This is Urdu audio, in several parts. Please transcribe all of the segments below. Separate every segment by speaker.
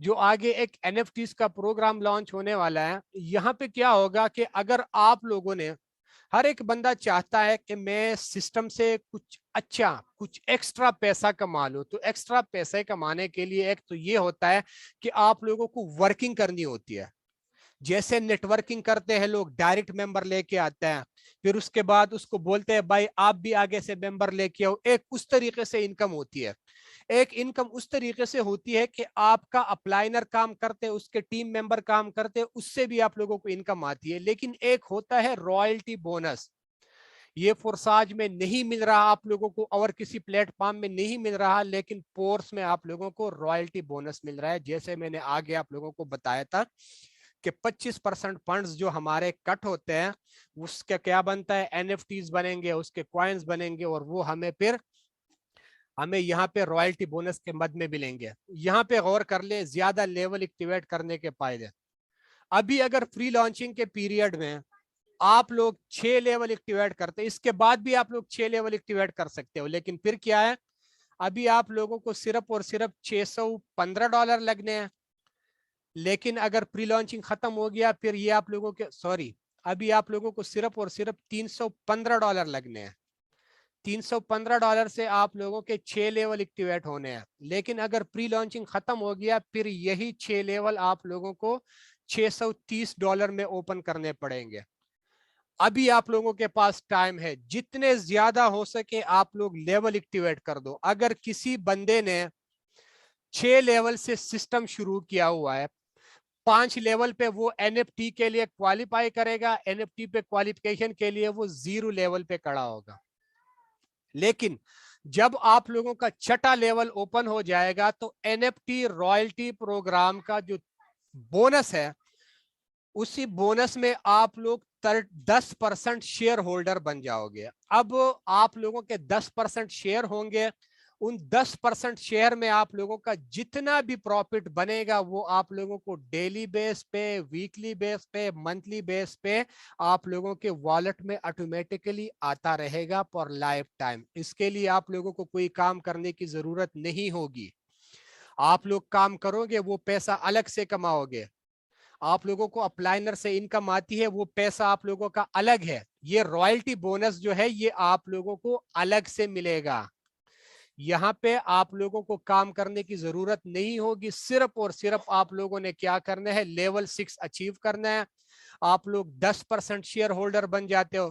Speaker 1: جو آگے ایک NFTs کا پروگرام لانچ ہونے والا ہے، یہاں پہ کیا ہوگا کہ اگر آپ لوگوں نے، ہر ایک بندہ چاہتا ہے کہ میں سسٹم سے کچھ اچھا کچھ ایکسٹرا پیسہ کما لوں، تو ایکسٹرا پیسے کمانے کے لیے ایک تو یہ ہوتا ہے کہ آپ لوگوں کو ورکنگ کرنی ہوتی ہے. جیسے نیٹ ورکنگ کرتے ہیں لوگ، ڈائریکٹ ممبر لے کے آتے ہیں، پھر اس کے بعد اس کو بولتے ہیں بھائی آپ بھی آگے سے ممبر لے کے آؤ، ایک اس طریقے سے انکم ہوتی ہے. ایک انکم اس طریقے سے ہوتی ہے کہ آپ کا اپلائنر کام کرتے، اس کے ٹیم ممبر کام کرتے، اس سے بھی آپ لوگوں کو انکم آتی ہے. لیکن ایک ہوتا ہے رائلٹی بونس، یہ فورساج میں نہیں مل رہا آپ لوگوں کو اور کسی پلیٹ فارم میں نہیں مل رہا، لیکن پورس میں آپ لوگوں کو رائلٹی بونس مل رہا ہے. جیسے میں نے آگے آپ لوگوں کو بتایا تھا کہ 25% فنڈز جو ہمارے کٹ ہوتے ہیں اس کا کیا بنتا ہے، NFTs بنیں گے، اس کے کوائنز بنیں گے، اور وہ ہمیں یہاں پہ رائلٹی بونس کے مد میں ملیں گے. یہاں پہ غور کر لیں زیادہ لیول ایکٹیویٹ کرنے کے فائدے. ابھی اگر فری لانچنگ کے پیریڈ میں آپ لوگ 6 لیول ایکٹیویٹ کرتے، اس کے بعد بھی آپ لوگ 6 لیول ایکٹیویٹ کر سکتے ہو، لیکن پھر کیا ہے، ابھی آپ لوگوں کو صرف اور صرف $615 لگنے ہیں. لیکن اگر پری لانچنگ ختم ہو گیا پھر یہ آپ لوگوں کے ابھی آپ لوگوں کو صرف اور صرف $315 لگنے ہیں. $315 سے آپ لوگوں کے 6 لیول ایکٹیویٹ ہونے ہیں. لیکن اگر پری لانچنگ ختم ہو گیا پھر یہی 6 لیول آپ لوگوں کو $630 میں اوپن کرنے پڑیں گے. ابھی آپ لوگوں کے پاس ٹائم ہے، جتنے زیادہ ہو سکے آپ لوگ لیول ایکٹیویٹ کر دو. اگر کسی بندے نے 6 لیول سے سسٹم شروع کیا ہوا ہے، 5 لیول پہ وہ NFT کے لیے کوالیفائی کرے گا، NFT پہ کوالیفیکیشن کے لیے وہ 0 لیول پہ کھڑا ہوگا. لیکن جب آپ لوگوں کا 6 لیول اوپن ہو جائے گا تو NFT رائلٹی پروگرام کا جو بونس ہے، اسی بونس میں آپ لوگ 10% شیئر ہولڈر بن جاؤ گے. اب آپ لوگوں کے 10% شیئر ہوں گے، ان 10% شیئر میں آپ لوگوں کا جتنا بھی پروفٹ بنے گا وہ آپ لوگوں کو ڈیلی بیس پہ، ویکلی بیس پہ، منتھلی بیس پہ آپ لوگوں کے والٹ میں آٹومیٹکلی آتا رہے گا فار لائف ٹائم. اس کے لیے آپ لوگوں کو کوئی کام کرنے کی ضرورت نہیں ہوگی. آپ لوگ کام کرو گے وہ پیسہ الگ سے کماؤ گے. آپ لوگوں کو اپلائنر سے انکم آتی ہے، وہ پیسہ آپ لوگوں کا الگ ہے. یہ رائلٹی بونس جو ہے یہ آپ لوگوں کو الگ سے ملے گا. یہاں پہ آپ لوگوں کو کام کرنے کی ضرورت نہیں ہوگی. صرف اور صرف آپ لوگوں نے کیا کرنا ہے، لیول 6 اچیو کرنا ہے. آپ لوگ 10% شیئر ہولڈر بن جاتے ہو.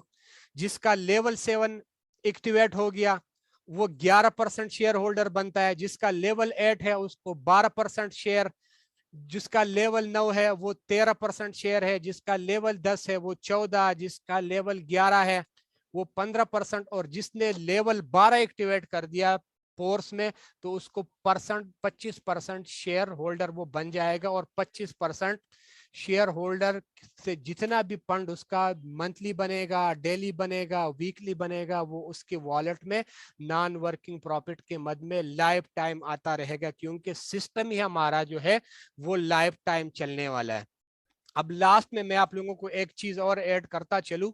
Speaker 1: جس کا لیول 7 ایکٹیویٹ ہو گیا وہ 11% شیئر ہولڈر بنتا ہے. جس کا لیول 8 ہے اس کو 12% شیئر، جس کا لیول 9 ہے وہ 13% شیئر ہے، جس کا لیول 10 ہے وہ 14، جس کا لیول 11 ہے وہ 15%، اور جس نے لیول 12 ایکٹیویٹ کر دیا فورس میں تو اس کو 25% شیئر ہولڈر وہ بن جائے گا. اور 25% شیئر ہولڈر سے جتنا بھی فنڈ اس کا منتھلی بنے گا، ڈیلی بنے گا، ویکلی بنے گا، وہ اس کے والٹ میں نان ورکنگ پروفٹ کے مد میں لائف ٹائم آتا رہے گا، کیونکہ سسٹم ہی ہمارا جو ہے وہ لائف ٹائم چلنے والا ہے. اب لاسٹ میں آپ لوگوں کو ایک چیز اور ایڈ کرتا چلوں،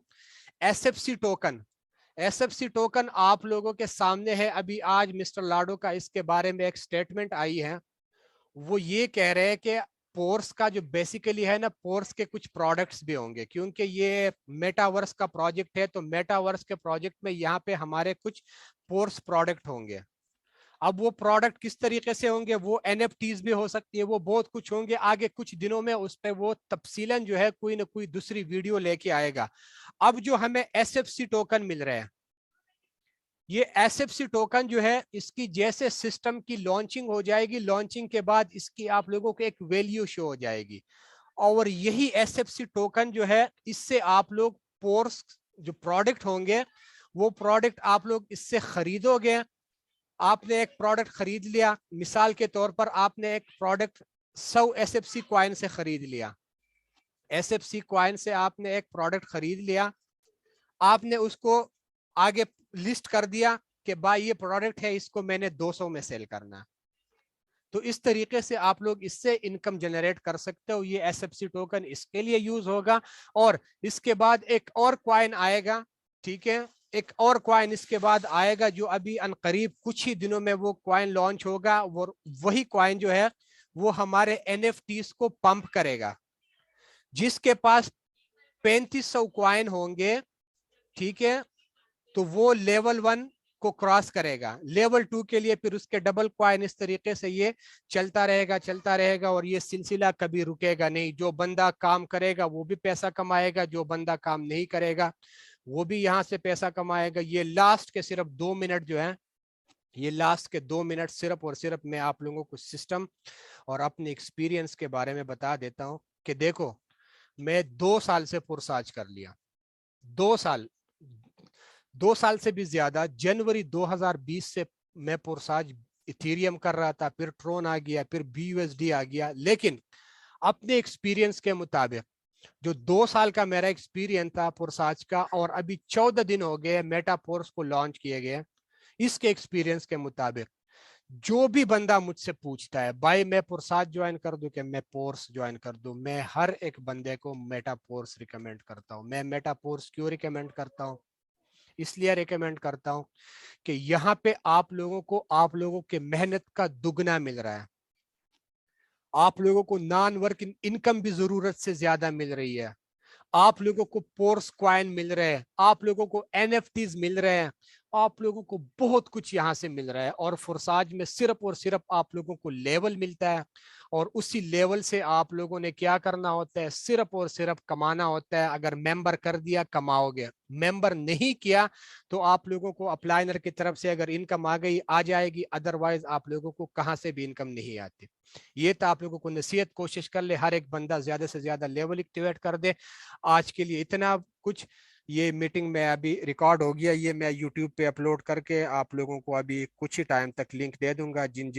Speaker 1: SFC ٹوکن. SFC ٹوکن آپ لوگوں کے سامنے ہے. ابھی آج مسٹر لاڈو کا اس کے بارے میں ایک سٹیٹمنٹ آئی ہے. وہ یہ کہہ رہے ہیں کہ پورس کا جو بیسیکلی ہے نا، پورس کے کچھ پروڈکٹس بھی ہوں گے، کیونکہ یہ میٹاورس کا پروجیکٹ ہے. تو میٹاورس کے پروجیکٹ میں یہاں پہ ہمارے کچھ پورس پروڈکٹ ہوں گے. اب وہ پروڈکٹ کس طریقے سے ہوں گے، وہ NFTs بھی ہو سکتی ہے، وہ بہت کچھ ہوں گے. آگے کچھ دنوں میں اس پہ وہ تفصیلاً جو ہے کوئی نہ کوئی دوسری ویڈیو لے کے آئے گا. اب جو ہمیں SFC ٹوکن مل رہے ہیں، یہ SFC ٹوکن جو ہے اس کی جیسے سسٹم کی لانچنگ ہو جائے گی، لانچنگ کے بعد اس کی آپ لوگوں کو ایک ویلیو شو ہو جائے گی. اور یہی SFC ٹوکن جو ہے اس سے آپ لوگ پورس جو پروڈکٹ ہوں گے وہ پروڈکٹ آپ لوگ اس سے خریدو گے. آپ نے ایک پروڈکٹ خرید لیا، مثال کے طور پر آپ نے ایک پروڈکٹ 100 SFC کوائن سے خرید لیا. SFC کوائن سے آپ نے ایک پروڈکٹ خرید لیا، آپ نے اس کو آگے لسٹ کر دیا کہ بھائی یہ پروڈکٹ ہے، اس کو میں نے 200 میں سیل کرنا. تو اس طریقے سے آپ لوگ اس سے انکم جنریٹ کر سکتے ہو. یہ SFC ٹوکن اس کے لیے یوز ہوگا. اور اس کے بعد ایک اور کوائن آئے گا، ٹھیک ہے، ایک اور کوائن اس کے بعد آئے گا جو ابھی ان قریب کچھ ہی دنوں میں وہ کوائن لانچ ہوگا. وہی کوائن جو ہے وہ ہمارے NFTs کو پمپ کرے گا. جس کے پاس 3500 کوائن ہوں گے, ٹھیک ہے, تو وہ لیول 1 کو کراس کرے گا. لیول 2 کے لیے پھر اس کے ڈبل کوائن. اس طریقے سے یہ چلتا رہے گا اور یہ سلسلہ کبھی رکے گا نہیں. جو بندہ کام کرے گا وہ بھی پیسہ کمائے گا, جو بندہ کام نہیں کرے گا وہ بھی یہاں سے پیسہ کمائے گا. یہ لاسٹ کے صرف 2 منٹ جو ہیں, یہ لاسٹ کے 2 منٹ صرف اور صرف میں آپ لوگوں کو سسٹم اور اپنے ایکسپیرینس کے بارے میں بتا دیتا ہوں کہ دیکھو میں 2 سال سے پرساج کر لیا, 2 سال سے بھی زیادہ. جنوری 2020 سے میں پرساج ایتھیریم کر رہا تھا, پھر ٹرون آ گیا, پھر BUSD آ گیا. لیکن اپنے ایکسپیرینس کے مطابق جو 2 سال کا میرا ایکسپیرینس تھا پرساج کا, اور ابھی 14 دن ہو گئے میٹا پورس کو لانچ کیے گئے, اس کے ایکسپیرینس کے مطابق جو بھی بندہ مجھ سے پوچھتا ہے بھائی میں پرساج جوائن کر دوں کہ میں پورس جوائن کر دوں, میں ہر ایک بندے کو میٹا پورس ریکمینڈ کرتا ہوں. میں میٹا پورس کیوں ریکمینڈ کرتا ہوں؟ اس لیے ریکمینڈ کرتا ہوں کہ یہاں پہ آپ لوگوں کے محنت کا دگنا مل رہا ہے. آپ لوگوں کو نان ورک انکم بھی ضرورت سے زیادہ مل رہی ہے. آپ لوگوں کو پورس کوائن مل رہے ہیں, آپ لوگوں کو NFTs مل رہے ہیں, آپ لوگوں کو بہت کچھ یہاں سے مل رہا ہے. اور فرساج میں صرف اور صرف آپ لوگوں کو لیول ملتا ہے, اور اسی لیول سے آپ لوگوں نے کیا کرنا ہوتا ہے, صرف اور صرف کمانا ہوتا ہے. اگر ممبر کر دیا کماؤ گے, ممبر نہیں کیا تو آپ لوگوں کو اپلائنر کی طرف سے اگر انکم آ جائے گی, ادروائز آپ لوگوں کو کہاں سے بھی انکم نہیں آتی. یہ تو آپ لوگوں کو نصیحت, کوشش کر لے ہر ایک بندہ زیادہ سے زیادہ لیول ایکٹیویٹ کر دے. آج کے لیے اتنا کچھ. یہ میٹنگ میں ابھی ریکارڈ ہو گیا, یہ میں یوٹیوب پہ اپلوڈ کر کے آپ لوگوں کو ابھی کچھ ہی ٹائم تک لنک دے دوں گا. جن